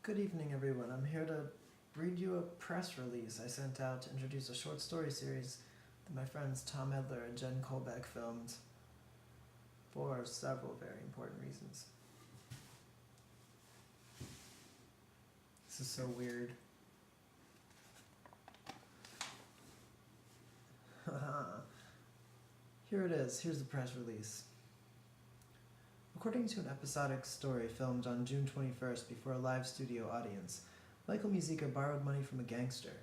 Good evening, everyone. I'm here to read you a press release I sent out to introduce a short story series that my friends Tom Edler and Jen Kolbeck filmed for several very important reasons. This is so weird. Here it is. Here's the press release. According to an episodic story filmed on June 21st before a live studio audience, Michael Musica borrowed money from a gangster.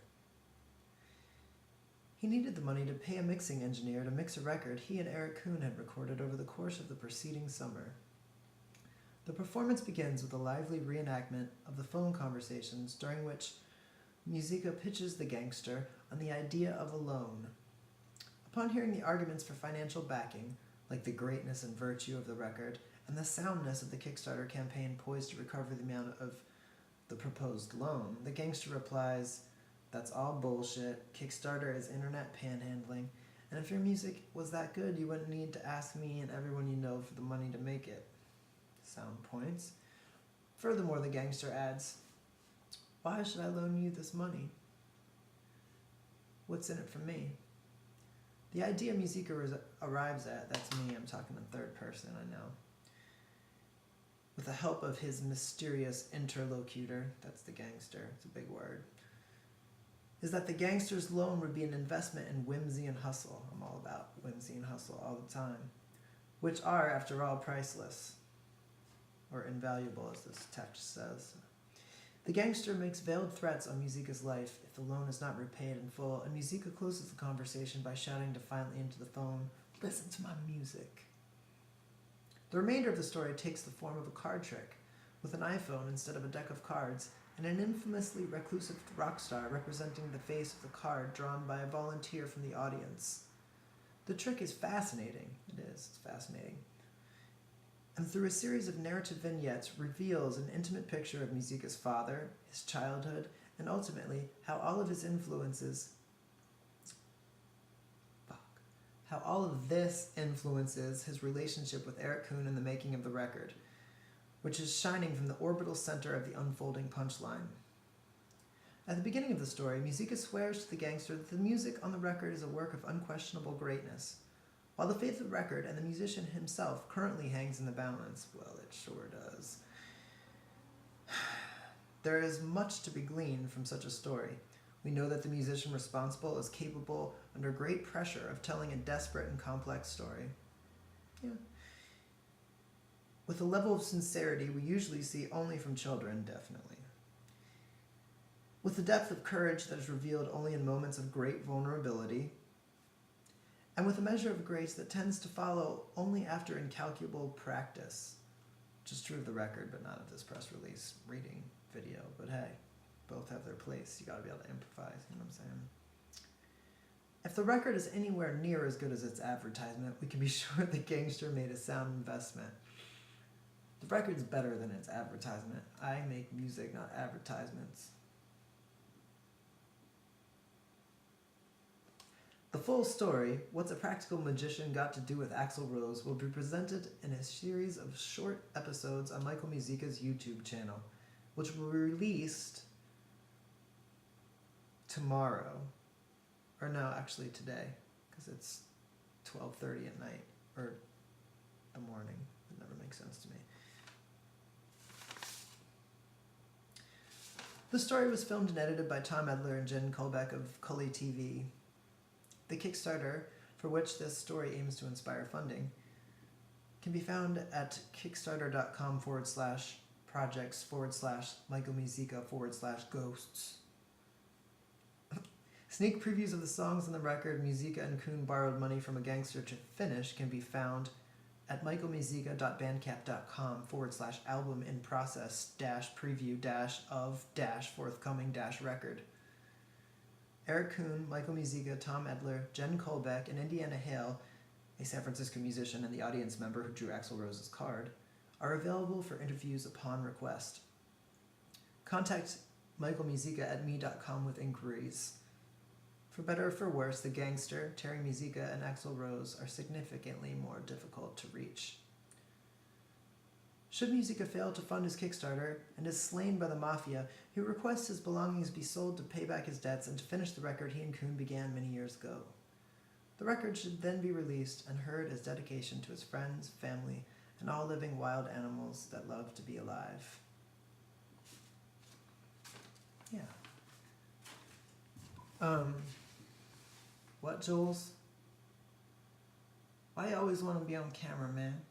He needed the money to pay a mixing engineer to mix a record he and Eric Kuhn had recorded over the course of the preceding summer. The performance begins with a lively reenactment of the phone conversations during which Musica pitches the gangster on the idea of a loan. Upon hearing the arguments for financial backing, like the greatness and virtue of the record, and the soundness of the Kickstarter campaign poised to recover the amount of the proposed loan, the gangster replies, "That's all bullshit. Kickstarter is internet panhandling, and if your music was that good, you wouldn't need to ask me and everyone you know for the money to make it." Sound points. Furthermore, the gangster adds, "Why should I loan you this money? What's in it for me?" The idea Musica arrives at, that's me, I'm talking in third person, I know, with the help of his mysterious interlocutor, that's the gangster, it's a big word, is that the gangster's loan would be an investment in whimsy and hustle. I'm all about whimsy and hustle all the time, which are, after all, priceless, or invaluable, as this text says. The gangster makes veiled threats on Musica's life if the loan is not repaid in full, and Musica closes the conversation by shouting defiantly into the phone, "Listen to my music." The remainder of the story takes the form of a card trick, with an iPhone instead of a deck of cards, and an infamously reclusive rock star representing the face of the card drawn by a volunteer from the audience. The trick is fascinating. It's fascinating. And through a series of narrative vignettes reveals an intimate picture of Musica's father, his childhood, and ultimately how all of this influences his relationship with Eric Kuhn in the making of the record, which is shining from the orbital center of the unfolding punchline. At the beginning of the story, Musica swears to the gangster that the music on the record is a work of unquestionable greatness, while the fate of the record and the musician himself currently hangs in the balance. Well, it sure does. There is much to be gleaned from such a story. We know that the musician responsible is capable, under great pressure, of telling a desperate and complex story. Yeah. With a level of sincerity we usually see only from children, definitely. With the depth of courage that is revealed only in moments of great vulnerability, and with a measure of grace that tends to follow only after incalculable practice. Which is true of the record, but not of this press release reading video. But hey, both have their place. You gotta be able to improvise, you know what I'm saying? If the record is anywhere near as good as its advertisement, we can be sure the gangster made a sound investment. The record's better than its advertisement. I make music, not advertisements. The full story, What's a Practical Magician Got to Do with Axl Rose, will be presented in a series of short episodes on Michael Musica's YouTube channel, which will be released tomorrow. Or no, actually today, because it's 12:30 at night, or the morning. It never makes sense to me. The story was filmed and edited by Tom Edler and Jen Kolbeck of Cully TV. The Kickstarter, for which this story aims to inspire funding, can be found at kickstarter.com/projects/Michael Musica/ghosts. Sneak previews of the songs on the record Musica and Kuhn borrowed money from a gangster to finish can be found at michaelmusica.bandcamp.com/album in process-preview-of-forthcoming-record. Eric Kuhn, Michael Musica, Tom Edler, Jen Kolbeck, and Indiana Hale, a San Francisco musician and the audience member who drew Axl Rose's card, are available for interviews upon request. Contact michaelmusica@me.com with inquiries. For better or for worse, the gangster, Terry Musica, and Axl Rose are significantly more difficult to reach. Should Musica fail to fund his Kickstarter and is slain by the Mafia, he requests his belongings be sold to pay back his debts and to finish the record he and Kuhn began many years ago. The record should then be released and heard as dedication to his friends, family, and all living wild animals that love to be alive. Yeah. What, Jules? Why you always want to be on camera, man?